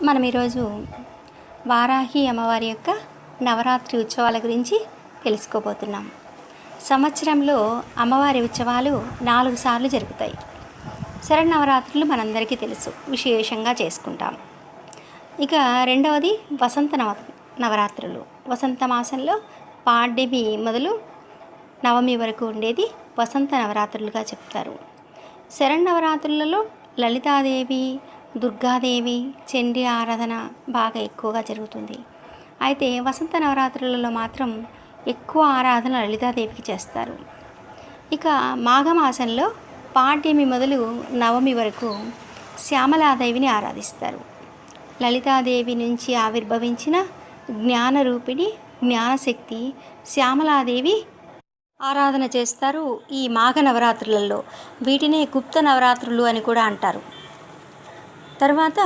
మనం ఈరోజు వారాహి అమ్మవారి యొక్క నవరాత్రి ఉత్సవాల గురించి తెలుసుకోబోతున్నాం. సంవత్సరంలో అమ్మవారి ఉత్సవాలు 4 సార్లు జరుగుతాయి. శరన్నవరాత్రులు మనందరికీ తెలుసు, విశేషంగా చేసుకుంటాం. ఇక రెండవది వసంత నవరాత్రులు. వసంత మాసంలో పాడ్యమి మొదలు నవమి వరకు ఉండేది వసంత నవరాత్రులుగా చెప్తారు. శరన్నవరాత్రులలో లలితాదేవి, దుర్గాదేవి, చండీ ఆరాధన బాగా ఎక్కువగా జరుగుతుంది. అయితే వసంత నవరాత్రులలో మాత్రం ఎక్కువ ఆరాధన లలితాదేవికి చేస్తారు. ఇక మాఘమాసంలో పాడ్యమి మొదలు నవమి వరకు శ్యామలాదేవిని ఆరాధిస్తారు. లలితాదేవి నుంచి ఆవిర్భవించిన జ్ఞానరూపిణి, జ్ఞానశక్తి శ్యామలాదేవి ఆరాధన చేస్తారు ఈ మాఘ నవరాత్రులలో. వీటినే గుప్త నవరాత్రులు అని కూడా అంటారు. తర్వాత